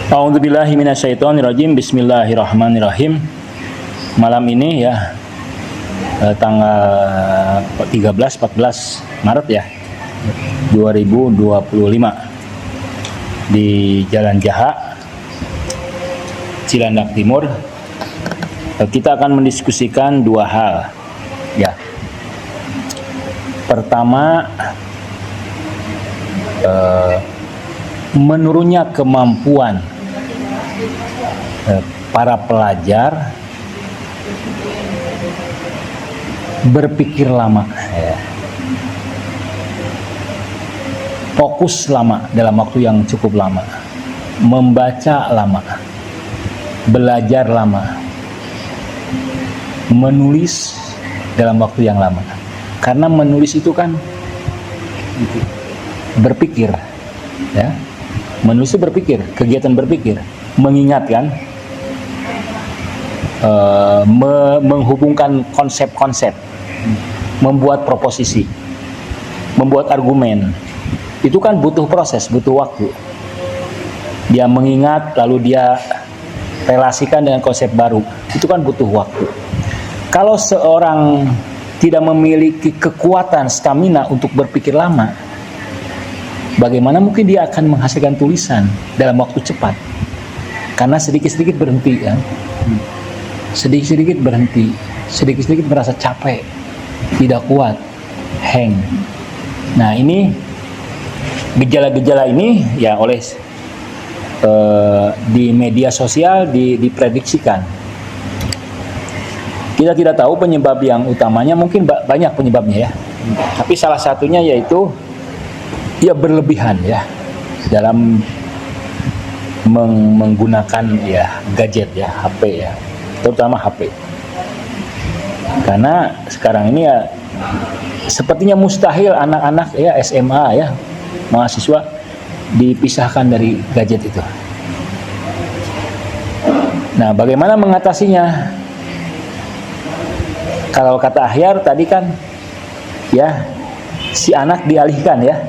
A'udzubillahi minasyaitonirrajim. Bismillahirrahmanirrahim. Malam ini ya tanggal 14 Maret ya 2025 di Jalan Jaha, Cilandak Timur. Kita akan mendiskusikan dua hal ya. Pertama, menurunnya kemampuan para pelajar berpikir lama, fokus lama dalam waktu yang cukup lama, membaca lama, belajar lama, menulis dalam waktu yang lama. Karena menulis itu kan berpikir, ya. Menulis itu berpikir, kegiatan berpikir, mengingatkan, menghubungkan konsep-konsep, membuat proposisi, membuat argumen. Itu kan butuh proses, butuh waktu. Dia mengingat, lalu dia relasikan dengan konsep baru. Itu kan butuh waktu. Kalau seorang tidak memiliki kekuatan stamina untuk berpikir lama, bagaimana mungkin dia akan menghasilkan tulisan dalam waktu cepat? Karena sedikit-sedikit berhenti kan? Sedikit-sedikit berhenti, sedikit-sedikit merasa capek, tidak kuat, hang. Nah, ini gejala-gejala ini ya oleh di media sosial diprediksikan. Kita tidak tahu penyebab yang utamanya, mungkin banyak penyebabnya ya. Tapi salah satunya yaitu dia berlebihan ya dalam menggunakan ya gadget ya, HP ya, terutama HP. Karena sekarang ini ya sepertinya mustahil anak-anak ya SMA ya, mahasiswa dipisahkan dari gadget itu. Nah, bagaimana mengatasinya? Kalau kata Ahyar tadi kan ya, si anak dialihkan ya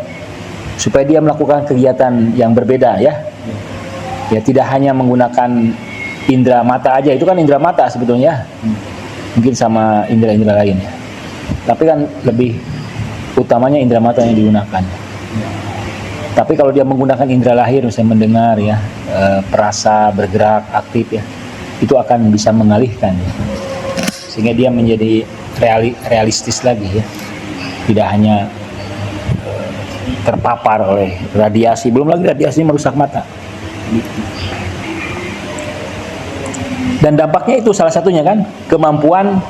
supaya dia melakukan kegiatan yang berbeda ya. Ya, tidak hanya menggunakan indera mata aja, itu kan indera mata sebetulnya. Mungkin sama indera-indera lain ya. Tapi kan lebih utamanya indera mata yang digunakan. Tapi kalau dia menggunakan indera lahir, misalnya mendengar ya, perasa, bergerak, aktif ya, itu akan bisa mengalihkan ya. Sehingga dia menjadi realistis lagi ya, tidak hanya terpapar oleh radiasi, belum lagi radiasi merusak mata. Dan dampaknya itu salah satunya kan kemampuan,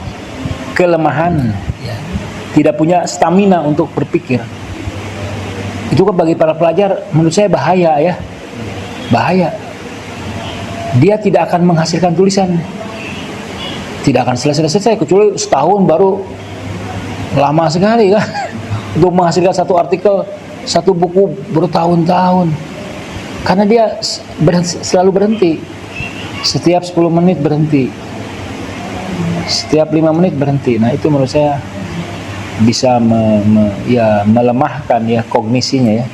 kelemahan ya. Tidak punya stamina untuk berpikir. Itu kan bagi para pelajar menurut saya bahaya ya, bahaya. Dia tidak akan menghasilkan tulisan, tidak akan selesai kecuali setahun baru, lama sekali kan untuk menghasilkan satu artikel, satu buku bertahun-tahun. Karena dia selalu berhenti, setiap 10 menit berhenti, setiap 5 menit berhenti. Nah, itu menurut saya bisa melemahkan ya kognisinya ya,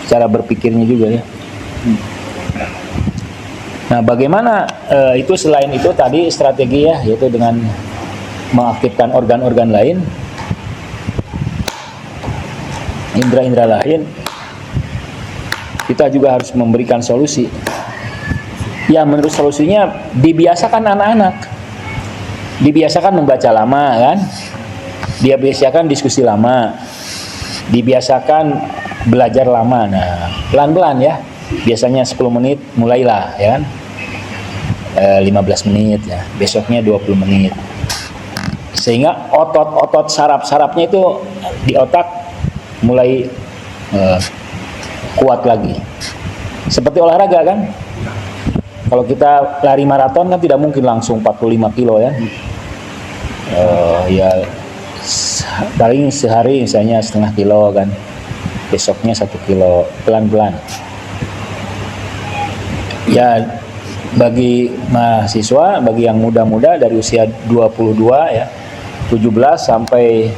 cara berpikirnya juga ya. Nah, bagaimana itu selain itu tadi strategi ya, yaitu dengan mengaktifkan organ-organ lain, indera-indera lain, kita juga harus memberikan solusi. Ya, menurut solusinya dibiasakan anak-anak, dibiasakan membaca lama kan, dibiasakan diskusi lama, dibiasakan belajar lama. Nah, pelan-pelan ya. Biasanya 10 menit mulailah ya kan, 15 menit ya, besoknya 20 menit, sehingga otot-otot saraf-sarafnya itu di otak mulai kuat lagi. Seperti olahraga kan, kalau kita lari maraton kan tidak mungkin langsung 45 kilo ya, ya paling sehari misalnya setengah kilo kan, besoknya 1 kilo, pelan-pelan. Ya, bagi mahasiswa, bagi yang muda-muda dari usia 22 ya, 17 sampai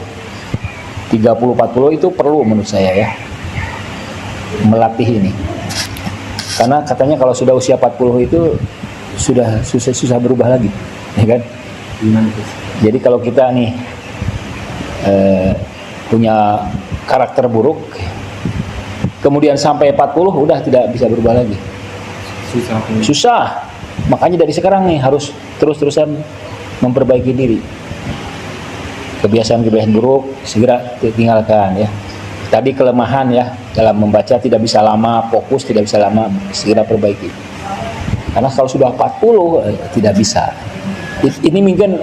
30-40 itu perlu menurut saya ya, melatih ini. Karena katanya kalau sudah usia 40 itu sudah susah berubah lagi, ya kan? Jadi kalau kita nih punya karakter buruk, kemudian sampai 40 udah tidak bisa berubah lagi. Susah. Makanya dari sekarang nih harus terus-terusan memperbaiki diri. Kebiasaan-kebiasaan buruk segera tinggalkan ya. Tadi kelemahan ya, dalam membaca tidak bisa lama, fokus tidak bisa lama, segera perbaiki. Karena kalau sudah 40 tidak bisa. Ini mungkin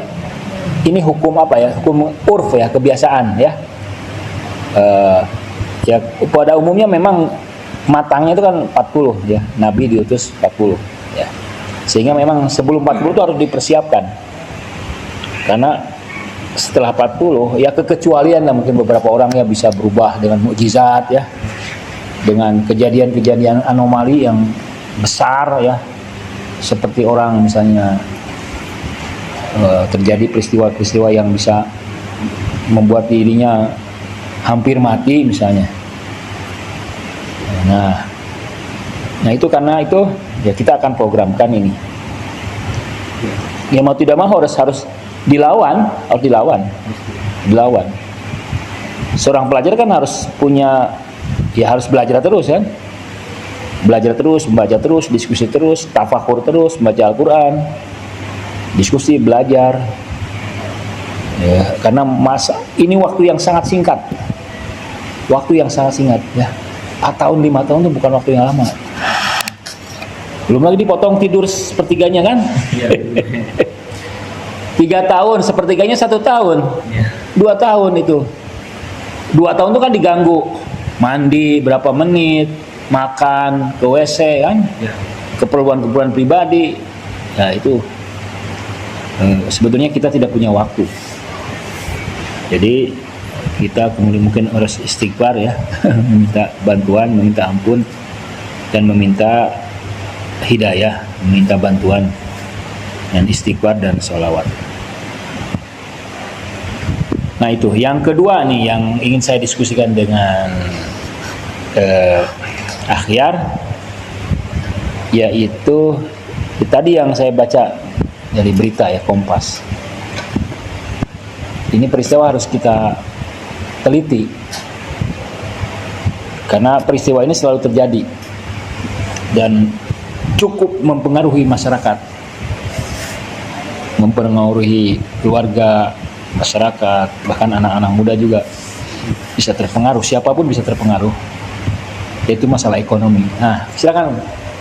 ini hukum apa ya? Hukum urf ya, kebiasaan ya. Ya pada umumnya memang matangnya itu kan 40 ya. Nabi diutus 40 ya. Sehingga memang sebelum 40 itu harus dipersiapkan. Karena setelah 40 ya kekecualian lah, mungkin beberapa orang ya bisa berubah dengan mukjizat ya, dengan kejadian-kejadian anomali yang besar ya, seperti orang misalnya terjadi peristiwa-peristiwa yang bisa membuat dirinya hampir mati misalnya. Nah itu karena itu ya kita akan programkan ini. Ya mau tidak mau harus dilawan. Seorang pelajar kan harus punya, ya harus belajar terus kan, belajar terus, membaca terus, diskusi terus, tafakur terus, membaca Al-Quran, diskusi, belajar. Ya, karena masa ini waktu yang sangat singkat, ya. 4 tahun, 5 tahun itu bukan waktu yang lama. Belum lagi dipotong tidur sepertiganya kan? 3 tahun, sepertiganya 1 tahun, 2 tahun itu. 2 tahun itu kan diganggu, mandi berapa menit, makan, ke WC kan, keperluan-keperluan pribadi. Ya itu sebetulnya kita tidak punya waktu. Jadi kita kemudian mungkin harus istighfar ya, meminta bantuan, meminta ampun, dan meminta hidayah, meminta bantuan dan istighfar dan sholawat. Nah itu yang kedua nih yang ingin saya diskusikan dengan Akhyar, yaitu tadi yang saya baca dari berita ya, Kompas. Ini peristiwa harus kita teliti karena peristiwa ini selalu terjadi dan cukup mempengaruhi masyarakat, mempengaruhi keluarga, masyarakat, bahkan anak-anak muda juga bisa terpengaruh, siapapun bisa terpengaruh, yaitu masalah ekonomi. Nah silakan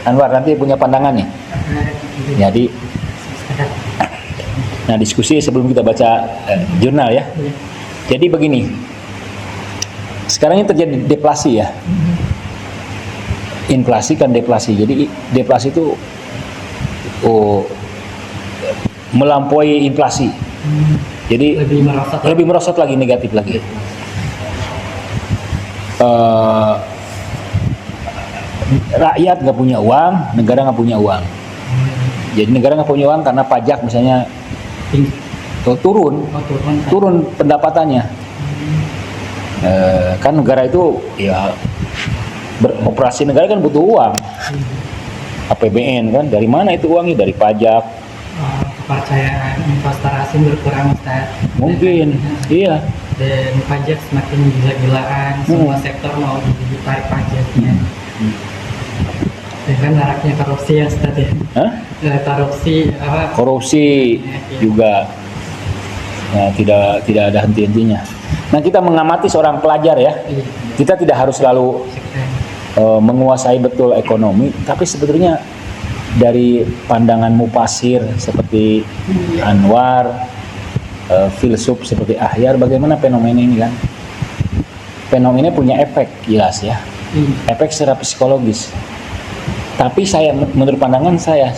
Anwar, nanti punya pandangan nih. Jadi nah diskusi sebelum kita baca jurnal ya. Jadi begini, sekarang ini terjadi deflasi ya, inflasi kan deflasi. Jadi deflasi itu melampaui inflasi. Jadi lebih merosot lagi, negatif lagi. Rakyat nggak punya uang, negara nggak punya uang. Jadi negara nggak punya uang karena pajak misalnya turun pendapatannya. Kan negara itu ya beroperasi, negara kan butuh uang. APBN kan, dari mana itu uangnya? Dari pajak. Kepercayaan investor asing berkurang, Ustaz. Mungkin, iya. Dan pajak semakin gila-gilaan, semua sektor mau ditarik pajaknya. Dengan maraknya korupsi ya, Ustaz ya. Korupsi juga ya, tidak ada henti-hentinya. Nah kita mengamati seorang pelajar ya, kita tidak harus selalu menguasai betul ekonomi, tapi sebetulnya dari pandangan mufasir seperti Anwar, filsuf seperti Akhyar, bagaimana fenomena ini kan? Fenomena punya efek jelas ya, efek secara psikologis. Tapi saya, menurut pandangan saya,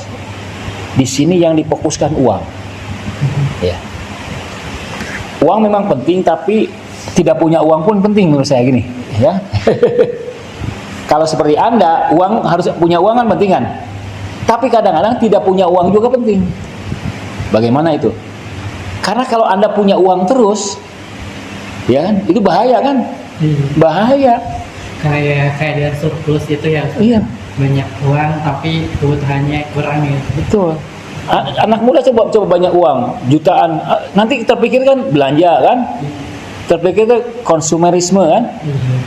di sini yang difokuskan uang. Ya. Uang memang penting, tapi tidak punya uang pun penting menurut saya gini, ya. Kalau seperti Anda, uang harus punya uang kan penting kan? Tapi kadang-kadang tidak punya uang juga penting. Bagaimana itu? Karena kalau Anda punya uang terus, ya kan, itu bahaya kan? Bahaya. Kayak ada surplus itu ya. Iya. banyak uang tapi kebutuhannya kurang gitu. Betul. Anak muda coba banyak uang, jutaan. Nanti terpikir kan belanja kan? Terpikir kan konsumerisme kan?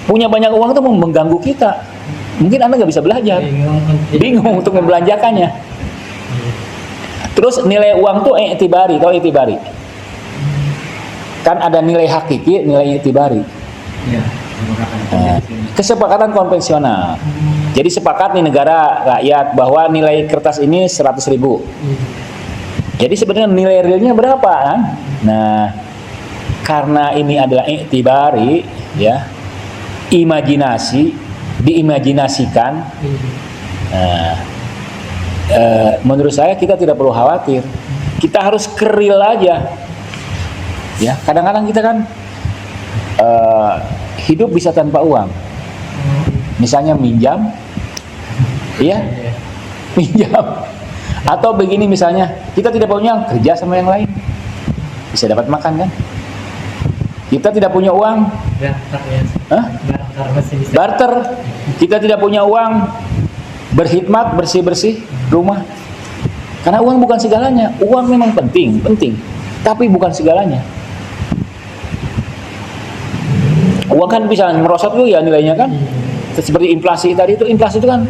Punya banyak uang itu mengganggu kita. Mungkin Anda nggak bisa belajar. Bingung untuk membelanjakannya. Terus nilai uang tuh i'tibari, tahu i'tibari? Kan ada nilai hakiki, nilai i'tibari. Ya, Kesepakatan konvensional. Jadi sepakat nih negara rakyat bahwa nilai kertas ini 100.000. Jadi sebenarnya nilai realnya berapa kan? Nah, karena ini adalah i'tibari ya, imajinasi, diimajinasikan. Nah, menurut saya kita tidak perlu khawatir. Kita harus keril aja. Ya, kadang-kadang kita kan hidup bisa tanpa uang. Misalnya minjam, iya, minjam. Atau begini misalnya, kita tidak punya uang, kerja sama yang lain, bisa dapat makan kan? Kita tidak punya uang, Barter ya. hah? Barter masih bisa. Barter. Kita tidak punya uang, berkhidmat, bersih-bersih rumah. Karena uang bukan segalanya. Uang memang penting, tapi bukan segalanya. Uang kan bisa merosot tuh ya nilainya kan? Seperti inflasi tadi itu, inflasi itu kan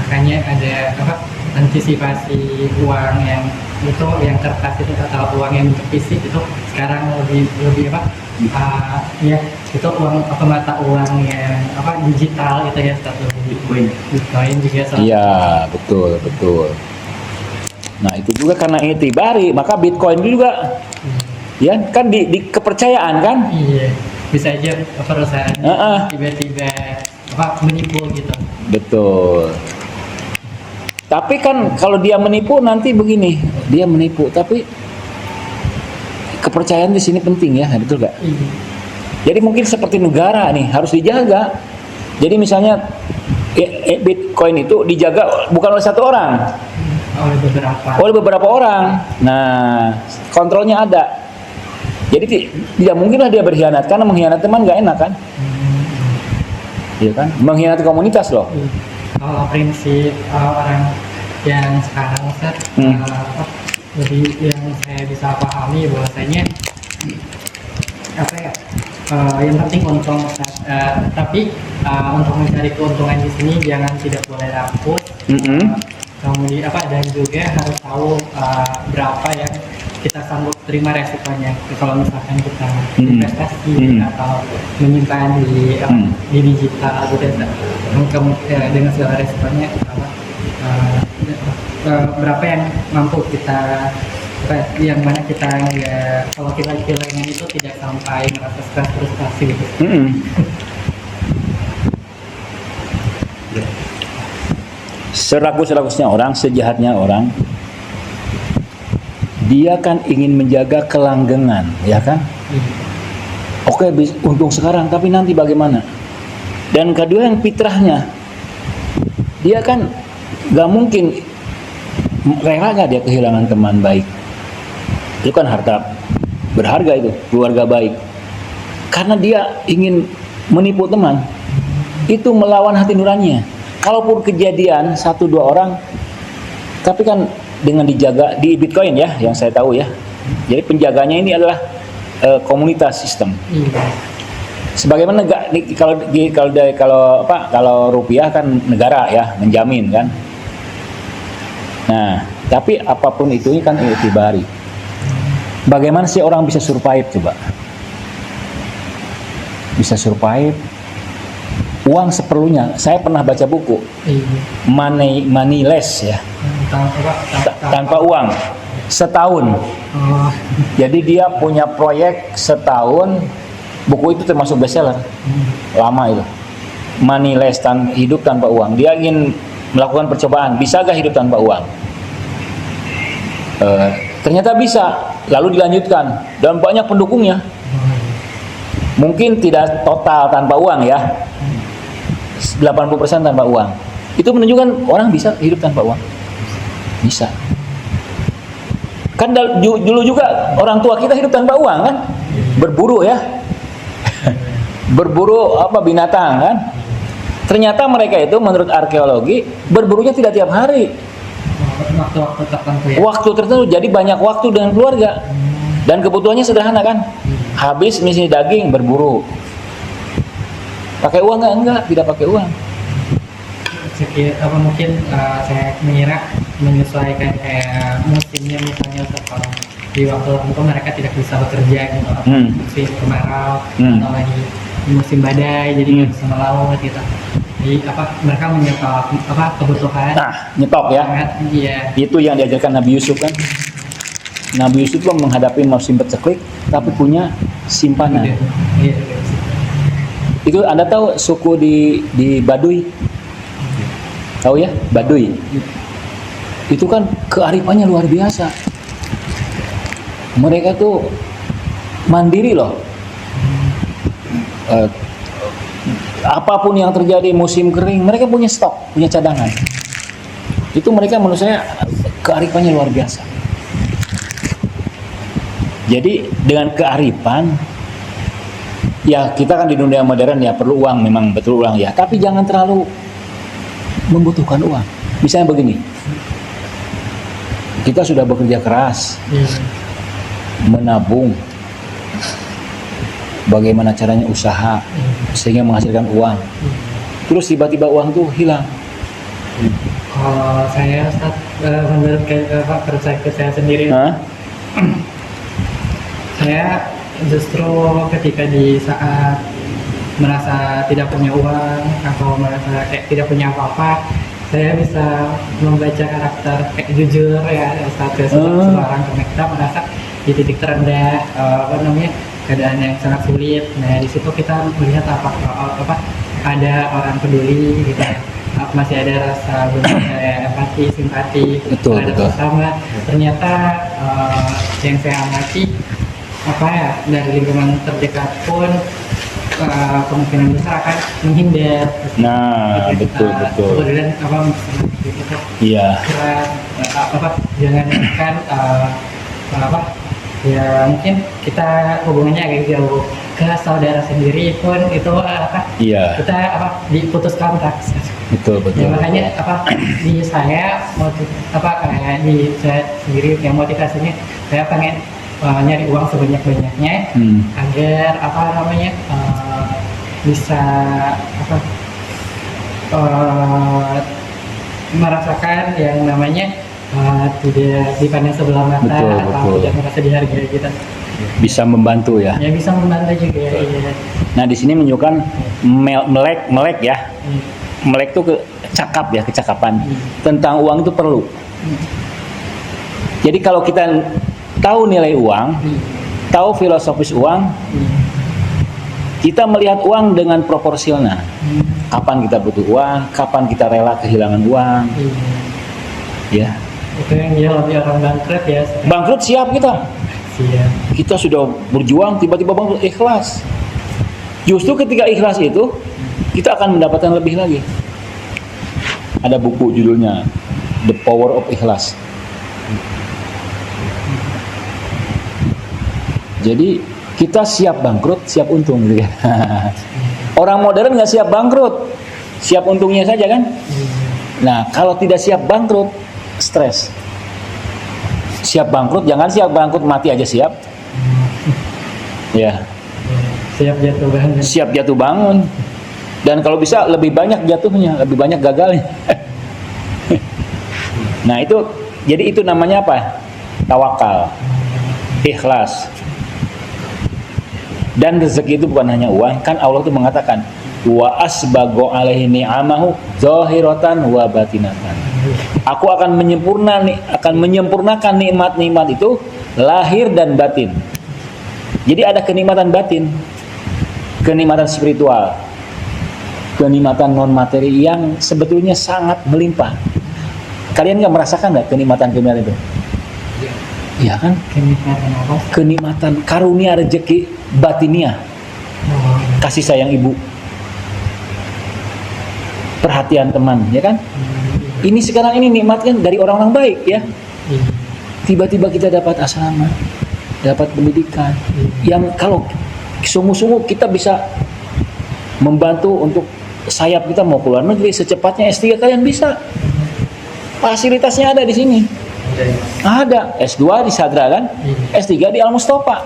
Makanya ada apa, antisipasi uang yang itu, yang kertas itu atau uang yang bentuk fisik itu sekarang lebih apa, ya itu uang atau mata uang yang apa, digital itu ya, satu Bitcoin juga salah. iya, betul. Nah, itu juga karena i'tibari, maka Bitcoin juga ya kan di kepercayaan kan? Iya, bisa aja perusahaan tiba-tiba apa, menipu gitu. Betul. Tapi kan kalau dia menipu nanti begini, dia menipu, tapi kepercayaan di sini penting ya, betul gak? Iya. Jadi mungkin seperti negara nih harus dijaga. Jadi misalnya Bitcoin itu dijaga bukan oleh satu orang, oleh beberapa orang. Nah, kontrolnya ada. Jadi tidak mungkinlah dia berkhianat, karena mengkhianati teman gak enak kan? Iya kan? Mengkhianati komunitas loh. Kalau prinsip orang yang sekarang Ustaz, lebih yang saya bisa pahami bahwasanya apa ya, yang penting untung Ustaz. Tapi untuk mencari keuntungan di sini jangan tidak boleh rakus. Kemudian apa, dan juga harus tahu berapa yang kita sanggup terima resikonya kalau misalkan kita investasi atau menyimpan di digital gitu ya, dengan segala resikonya berapa yang mampu kita, yang mana kita nggak, kalau kita kehilangan itu tidak sampai merasa stres, frustasi gitu. Serakus-rakusnya orang, sejahatnya orang, dia kan ingin menjaga kelanggengan, ya kan? Oke, untung sekarang, tapi nanti bagaimana? Dan kedua yang fitrahnya, dia kan gak mungkin rela gak dia kehilangan teman baik. Itu kan harta berharga itu, keluarga baik. Karena dia ingin menipu teman, itu melawan hati nuraninya. Kalaupun kejadian 1-2 orang, tapi kan dengan dijaga di Bitcoin ya, yang saya tahu ya. Jadi penjaganya ini adalah komunitas sistem. Sebagaimana kalau rupiah kan negara ya menjamin kan. Nah, tapi apapun itu kan i'tibari. Bagaimana sih orang bisa survive coba? Bisa survive uang seperlunya. Saya pernah baca buku Moneyless ya. Tanpa uang setahun. Jadi dia punya proyek setahun. Buku itu termasuk bestseller. Lama itu. Moneyless, hidup tanpa uang. Dia ingin melakukan percobaan. Bisa gak hidup tanpa uang? Ternyata bisa. Lalu dilanjutkan. Dan banyak pendukungnya. Mungkin tidak total tanpa uang ya. 80% tanpa uang. Itu menunjukkan orang bisa hidup tanpa uang. Bisa. Kan dulu juga orang tua kita hidup tanpa uang kan? Berburu ya. Berburu binatang kan? Ternyata mereka itu menurut arkeologi berburunya tidak tiap hari, Waktu-waktu tertentu ya. waktu tertentu. Jadi banyak waktu dengan keluarga dan kebutuhannya sederhana kan. Habis misalnya daging berburu. Pakai uang nggak? Enggak, tidak pakai uang. Apa mungkin saya mengira menyesuaikan kayak musimnya, misalnya kalau di waktu tertentu mereka tidak bisa bekerja gitu, musim kemarau atau lagi musim badai, jadi nggak bisa melaut gitu. Jadi mereka menyetok kebutuhan. Nah, nyetok ya. Sangat, iya. Itu yang diajarkan Nabi Yusuf kan. Nabi Yusuf kan menghadapi musim paceklik tapi punya simpanan. Iya. Itu Anda tahu suku di Baduy? Tahu ya, Baduy. Itu kan kearifannya luar biasa. Mereka tuh mandiri loh. Apapun yang terjadi musim kering, mereka punya stok, punya cadangan. Itu mereka menurut saya kearifannya luar biasa. Jadi dengan kearifan, ya kita kan di dunia modern ya perlu uang, memang betul uang ya. Tapi jangan terlalu membutuhkan uang. Misalnya begini, kita sudah bekerja keras, menabung, bagaimana caranya usaha sehingga menghasilkan uang. Terus tiba-tiba uang itu hilang. Kalau saya Ustaz, menurut perspektif saya sendiri, saya justru ketika di saat merasa tidak punya uang atau merasa kayak tidak punya apa-apa, saya bisa membaca karakter kayak jujur ya saat seseorang, karena kita merasa di titik terendah, keadaan yang sangat sulit. Nah di situ kita melihat ada orang peduli gitu, masih ada rasa empati, simpati terhadap sesama. Ternyata yang saya amati dari lingkungan terdekat pun kemungkinan besar akan menghindar. Nah, betul. Kemudian Iya. Jangan ya mungkin kita hubungannya agak jauh, ke saudara sendiri pun itu Iya. kita diputus kontak. Betul. Ya, makanya di saya kayak di saya sendiri yang motivasinya saya pengen nyari uang sebanyak-banyaknya agar bisa merasakan yang namanya tidak dipandang sebelah mata, atau tidak merasa dihargai gitu. Bisa membantu ya. Ya bisa membantu juga. Iya. Nah di sini menunjukkan melek ya. Melek itu kecakapan. Tentang uang itu perlu. Jadi kalau kita tahu nilai uang, tahu filosofis uang, kita melihat uang dengan proporsional. Kapan kita butuh uang, kapan kita rela kehilangan uang. Ya. Itu yang dia lebih orang bangkrut ya. Bangkrut siap kita. Siap. Kita sudah berjuang, tiba-tiba bangkrut, ikhlas. Justru ketika ikhlas itu, kita akan mendapatkan lebih lagi. Ada buku judulnya The Power of Ikhlas. Jadi kita siap bangkrut, siap untung gitu kan. Orang modern nggak siap bangkrut, siap untungnya saja kan. Nah kalau tidak siap bangkrut, stres. Siap bangkrut, jangan siap bangkrut mati aja siap. Ya. Siap jatuh bangun. Siap jatuh bangun. Dan kalau bisa lebih banyak jatuhnya, lebih banyak gagalnya. Nah itu, jadi itu namanya apa? Tawakal, ikhlas. Dan rezeki itu bukan hanya uang, kan Allah itu mengatakan wa asbago alaihi ni'amahu zahiratan wa batinatan. Aku akan menyempurnakan nikmat-nikmat itu lahir dan batin. Jadi ada kenikmatan batin, kenikmatan spiritual, kenikmatan non materi yang sebetulnya sangat melimpah. Kalian nggak merasakan nggak kenikmatan itu? Iya kan? Kenikmatan apa? Kenikmatan karunia rezeki batinia, kasih sayang ibu, perhatian teman, ya kan? Ini sekarang ini nikmat kan dari orang-orang baik ya. Tiba-tiba kita dapat asrama, dapat pendidikan, yang kalau sungguh-sungguh kita bisa membantu untuk sayap kita mau keluar negeri secepatnya S3 kalian bisa. Fasilitasnya ada di sini. Ada S2 di Sadra kan, S3 di Al Mustafa.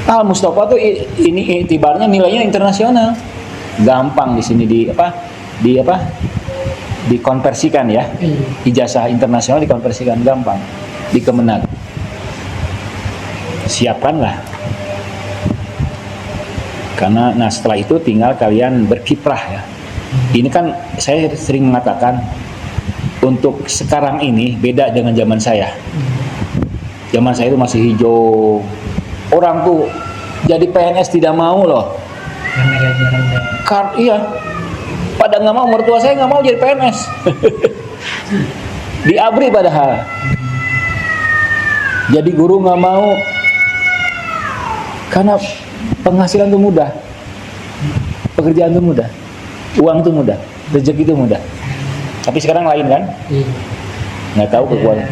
Al Mustafa tuh ini itibarnya nilainya internasional. Gampang di sini dikonversikan ya. Ijazah internasional dikonversikan gampang di Kemenag. Siapkanlah. Karena setelah itu tinggal kalian berkiprah ya. Ini kan saya sering mengatakan untuk sekarang ini beda dengan zaman saya. Zaman saya itu masih hijau. Orang tuh jadi PNS tidak mau loh. Karena gaji rendah. Iya. Pada nggak mau, mertua saya nggak mau jadi PNS. Di ABRI padahal. Jadi guru nggak mau. Karena penghasilan itu mudah. Pekerjaan itu mudah. Uang itu mudah. Rezeki itu mudah. Tapi sekarang lain kan? Nggak tahu kekuatan.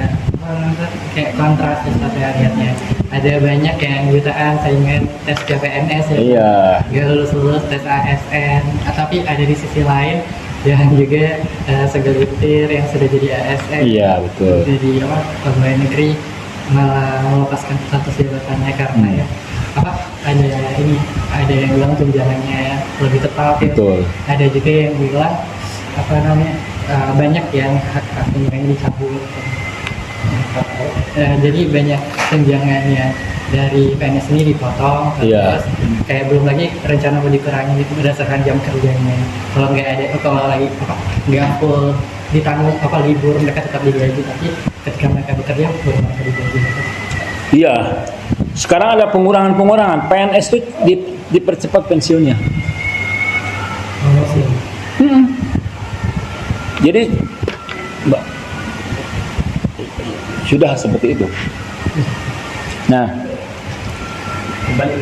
Kayak kontras saya lihatnya. Ada banyak yang jutaan saingan tes CPNS ya. Iya. Gak lulus tes ASN. Tapi ada di sisi lain yang juga segelintir yang sudah jadi ASN. Iya betul. Jadi pegawai negeri malah melepaskan status jabatannya karena ya ada yang bilang tunjangannya lebih tepat ya. Betul. Ada juga yang bilang banyak yang hak tunjangannya dicabut. Jadi banyak tunjangannya dari PNS ini dipotong, Iya. terus kayak belum lagi rencana mau dikurangi itu berdasarkan jam kerjanya. Kalau lagi nggak full ditanggung libur mereka tetap digaji, tapi ketika mereka bekerja baru mereka digaji. Iya. Sekarang ada pengurangan. PNS itu dipercepat pensiunnya. Jadi sudah seperti itu. Nah, kembali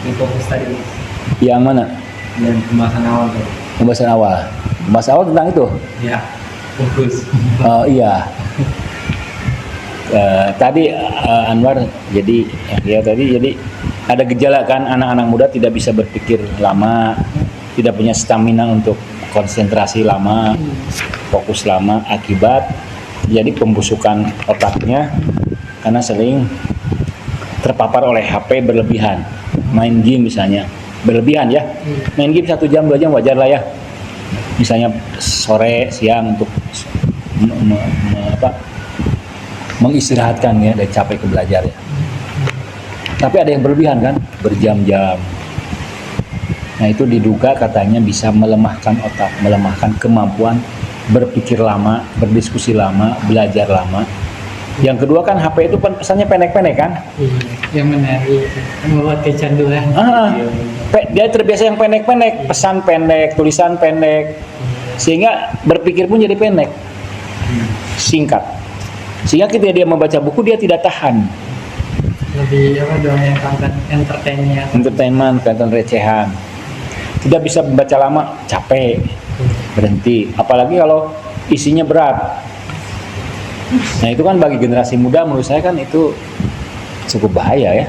ke fokus tadi yang mana? dan pembahasan awal tuh. Pembahasan awal. Pembahasan awal tentang itu. Ya, fokus. Iya. Tadi Anwar jadi ada gejala kan anak-anak muda tidak bisa berpikir lama, tidak punya stamina untuk konsentrasi lama, fokus lama akibat jadi pembusukan otaknya karena sering terpapar oleh HP berlebihan, main game misalnya berlebihan ya, main game 1 jam 2 jam wajar lah ya, misalnya sore siang untuk mengistirahatkan ya dari capek ke belajar ya. Tapi ada yang berlebihan kan, berjam-jam. Nah itu diduga katanya bisa melemahkan otak, melemahkan kemampuan berpikir lama, berdiskusi lama, belajar lama. Yang kedua kan HP itu pesannya pendek-pendek kan? Yang menarik, membuat kecanduan. Dia terbiasa yang pendek-pendek, pesan pendek, tulisan pendek, sehingga berpikir pun jadi pendek, singkat. Sehingga ketika dia membaca buku dia tidak tahan. Lebih doang yang konten entertainnya. Entertainment, konten recehan. Tidak bisa membaca lama, capek, berhenti. Apalagi kalau isinya berat. Nah itu kan bagi generasi muda menurut saya kan itu cukup bahaya ya.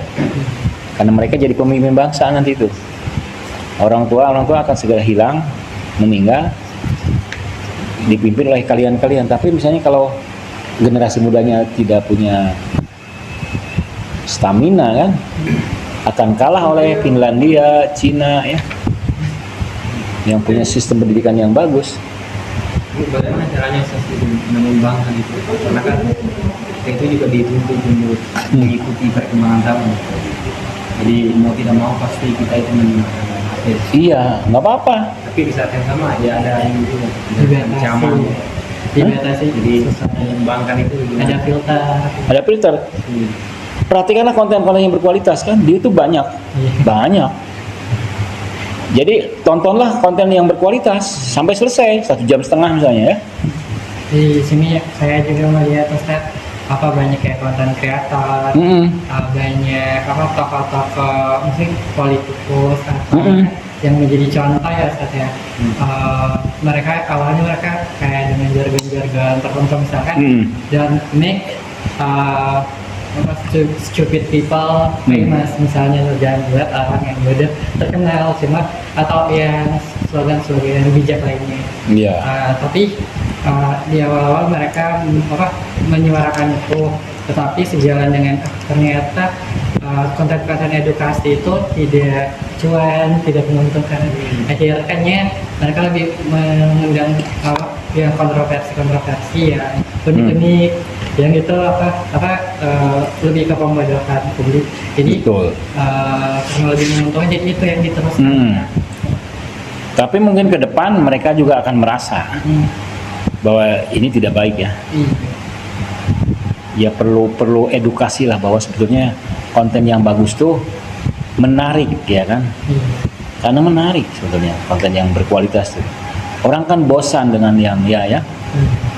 Karena mereka jadi pemimpin bangsa nanti itu. Orang tua akan segera hilang, meninggal, dipimpin oleh kalian-kalian. Tapi misalnya kalau generasi mudanya tidak punya stamina kan, akan kalah oleh Finlandia, Cina ya, yang punya sistem pendidikan yang bagus. Bagaimana caranya mengembangkan itu? Karena kan itu juga dituntut untuk mengikuti perkembangan zaman. Jadi mau tidak mau pasti kita itu menggunakan HP. Iya, nggak apa-apa. Tapi di saat yang sama ya ada ini juga Dibatasi. Dibatasi. Jadi mengembangkan itu Ada filter. Ada filter. Perhatikanlah konten-konten yang berkualitas kan, dia itu banyak. Jadi tontonlah konten yang berkualitas sampai selesai 1,5 jam misalnya ya. Di sini saya juga melihat Ustaz banyak kayak konten kreator, banyak tokoh-tokoh musik politikus yang menjadi contoh ya Ustaz ya. Mereka awalnya kayak dengan jargon-jargon tertentu misalkan don't make apa stupid people famous misalnya lo jangan buat orang yang udah terkenal cuma atau yang slogan-slogan bijak lainnya. Iya. Tapi di awal-awal mereka menyuarakan itu, tetapi sejalan dengan ternyata konten-konten edukasi itu tidak cuan, tidak menguntungkan. Akhirnya mereka lebih mengundang yang kontroversi yang unik-unik, yang itu lebih ke pembodohan publik. Jadi Betul. karena lebih menguntungkan, jadi itu yang diteruskan. Tapi mungkin ke depan mereka juga akan merasa bahwa ini tidak baik ya. Ya perlu edukasi lah bahwa sebetulnya konten yang bagus tuh menarik ya kan. Karena menarik sebetulnya konten yang berkualitas tuh. Orang kan bosan dengan yang ya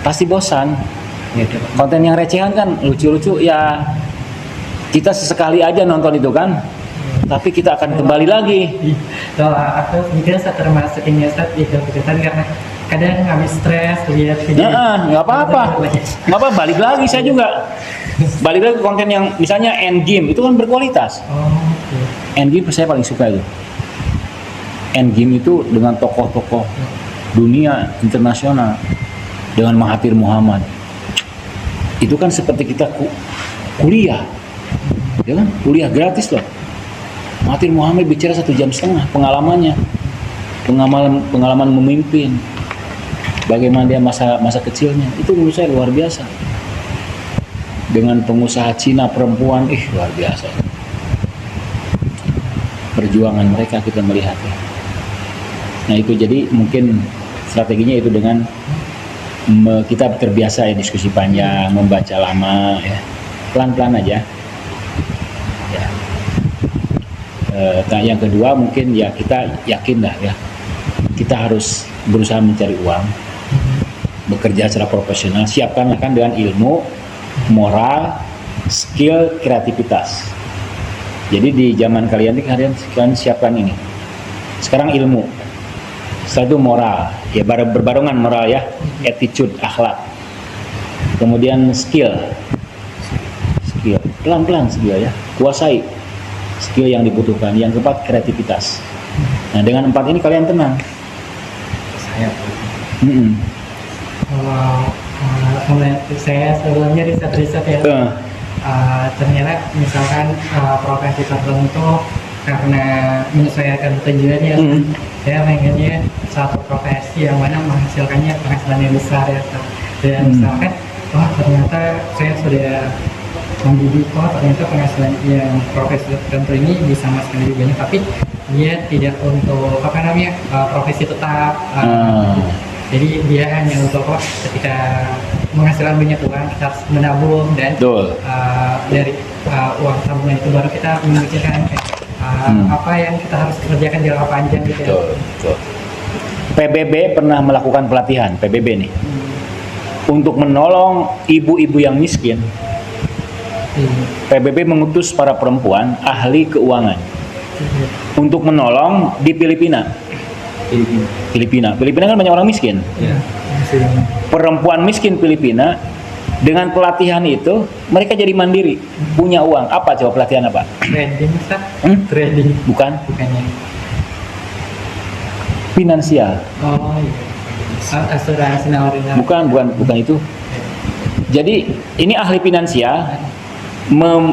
pasti bosan. Konten yang recehan kan lucu-lucu ya, kita sesekali aja nonton itu kan, tapi kita akan kembali lagi. Kalau aku mikir saya termasuk yang nyesat di kegiatan karena kadang habis stres lihat video. Nggak apa-apa, balik lagi saya juga. Balik lagi ke konten yang misalnya Endgame itu kan berkualitas. Endgame saya paling suka itu. Endgame itu dengan tokoh-tokoh dunia internasional dengan Mahathir Muhammad. Itu kan seperti kita kuliah, ya kan? Kuliah gratis loh. Mahathir Muhammad bicara 1,5 jam pengalamannya, pengalaman memimpin, bagaimana dia masa kecilnya. Itu menurut saya luar biasa. Dengan pengusaha Cina perempuan, luar biasa. Perjuangan mereka kita melihatnya. Nah itu jadi mungkin strateginya itu dengan kita terbiasa ya diskusi panjang, membaca lama, ya pelan-pelan aja. Ya. Nah yang kedua mungkin ya kita yakin lah ya, kita harus berusaha mencari uang, bekerja secara profesional, siapkan kan dengan ilmu, moral, skill, kreativitas. Jadi di zaman kalian siapkan ini. Sekarang ilmu, setelah itu moral, ya berbarengan moral ya, attitude, akhlak. Kemudian skill, pelan-pelan skill ya, kuasai skill yang dibutuhkan. Yang keempat kreativitas. Nah dengan 4 ini kalian tenang. Saya Saya sebelumnya riset ya. Ternyata misalkan profesi tertentu karena menyesuaikan tujuannya, saya pengennya satu profesi yang mana menghasilkannya penghasilan yang besar ya. Dan misalkan, ternyata saya sudah mendidik, ternyata penghasilan yang profesi tertentu ini bisa menghasilkan lebih banyak, tapi dia tidak untuk profesi tetap. Jadi dia hanya untuk ketika menghasilkan banyak uang kita harus menabung dan dari uang tabungan itu baru kita memikirkan apa yang kita harus kerjakan jangka panjang gitu ya. Betul. PBB pernah melakukan pelatihan PBB nih untuk menolong ibu-ibu yang miskin. PBB mengutus para perempuan ahli keuangan untuk menolong di Filipina kan banyak orang miskin. Perempuan miskin Filipina dengan pelatihan itu mereka jadi mandiri, punya uang. Apa coba pelatihan apa? Trading, Ustaz? Trading. Bukannya. Finansial. Oh iya. Asuransi nawarin. Bukan itu. Jadi ini ahli finansial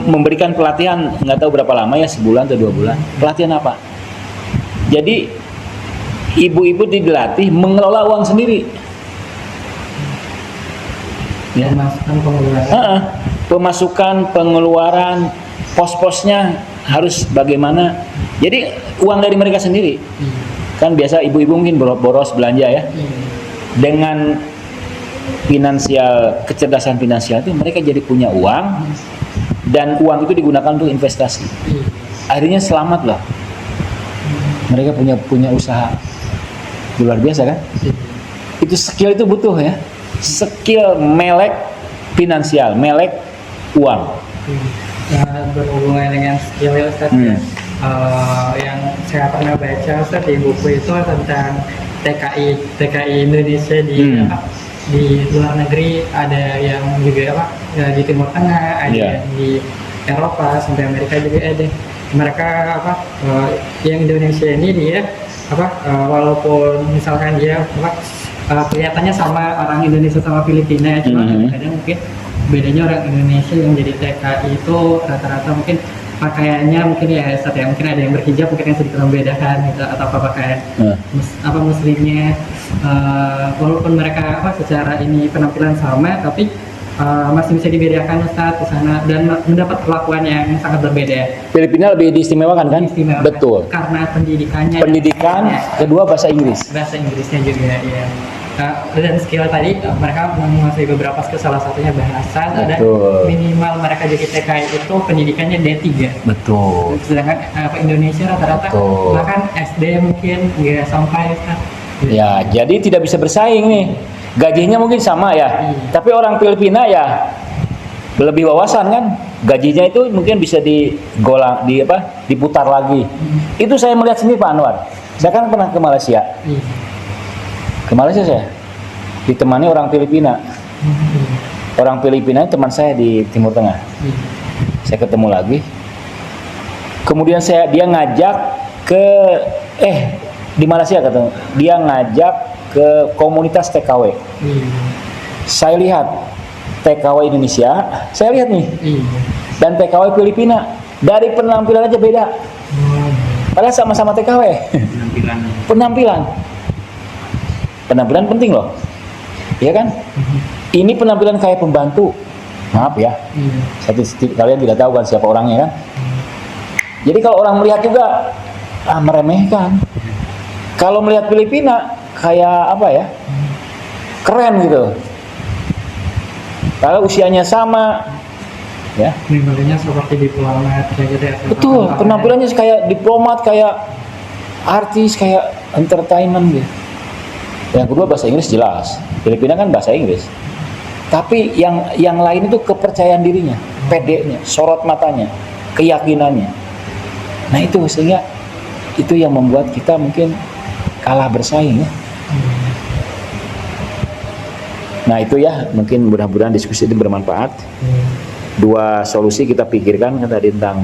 memberikan pelatihan nggak tahu berapa lama ya, sebulan atau 2 bulan. Pelatihan apa? Jadi ibu-ibu dilatih mengelola uang sendiri. Ya. Pemasukan, pengeluaran, pos-posnya harus bagaimana. Jadi uang dari mereka sendiri. Kan biasa ibu-ibu mungkin boros belanja ya. Dengan kecerdasan finansial itu mereka jadi punya uang dan uang itu digunakan untuk investasi. Akhirnya selamat loh. Mereka punya usaha. Luar biasa kan? Itu skill itu butuh ya. Skill melek finansial, melek uang. Berhubungan dengan skill ya Ustaz ya. Yang saya pernah baca Ustaz di buku itu tentang TKI Indonesia di di luar negeri, ada yang juga apa ya, di Timur Tengah, ada Iya. yang di Eropa sampai Amerika juga ada. Mereka apa yang Indonesia ini dia apa walaupun misalkan dia apa kelihatannya sama orang Indonesia sama Filipina, cuma kadang mungkin bedanya orang Indonesia yang jadi TKI itu rata-rata mungkin pakaiannya mungkin ya satu ya, mungkin ada yang berhijab mungkin yang sedikit membedakan gitu, atau apa pakaian apa muslimnya walaupun mereka apa secara ini penampilan sama tapi masih bisa dibedakan Ustadz di sana dan mendapat perlakuan yang sangat berbeda. Filipina lebih diistimewakan kan? Istimewa. Betul. Karena pendidikannya. Pendidikan, kedua bahasa Inggris. Bahasa Inggrisnya juga ya. Dan skill tadi mereka menguasai beberapa skill, salah satunya bahasa. Dan Betul. minimal mereka jadi TKI itu pendidikannya D3. Betul. Sedangkan Indonesia rata-rata Betul. bahkan SD mungkin nggak sampai kan. Ya, jadi tidak bisa bersaing nih. Gajinya mungkin sama ya, tapi orang Filipina ya lebih wawasan kan. Gajinya itu mungkin bisa diputar lagi. Itu saya melihat sendiri Pak Anwar. Saya kan pernah ke Malaysia. Ke Malaysia saya ditemani orang Filipina. Orang Filipina teman saya di Timur Tengah. Saya ketemu lagi. Kemudian dia ngajak ke di Malaysia ketemu. Dia ngajak ke komunitas TKW. Saya lihat TKW Indonesia, saya lihat nih, dan TKW Filipina dari penampilan aja beda. Padahal sama-sama TKW. Penampilan penting loh, ya kan? Ini penampilan kayak pembantu. Maaf ya, kalian tidak tahu kan siapa orangnya kan? Jadi kalau orang melihat juga meremehkan. Kalau melihat Filipina kayak apa ya, keren gitu. Kalau usianya sama, ya. Penampilannya seperti diplomat kayak gitu ya. Betul, penampilannya kayak diplomat, kayak artis, kayak entertainment gitu. Yang kedua bahasa Inggris jelas. Filipina kan bahasa Inggris. Tapi yang lain itu kepercayaan dirinya, pedenya, sorot matanya, keyakinannya. Nah itu sehingga itu yang membuat kita mungkin kalah bersaing ya. Nah itu ya, mungkin mudah-mudahan diskusi ini bermanfaat. Dua solusi kita pikirkan kan tadi tentang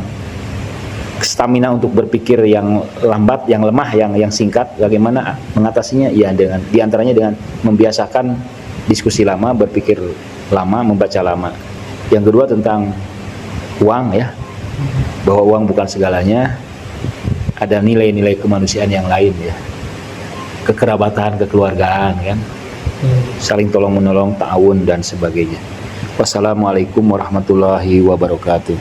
stamina untuk berpikir yang lambat, yang lemah, yang singkat. Bagaimana mengatasinya? Ya dengan diantaranya dengan membiasakan diskusi lama, berpikir lama, membaca lama. Yang kedua tentang uang ya, bahwa uang bukan segalanya. Ada nilai-nilai kemanusiaan yang lain ya, kekerabatan, kekeluargaan kan, saling tolong menolong, ta'awun dan sebagainya. Wassalamualaikum warahmatullahi wabarakatuh.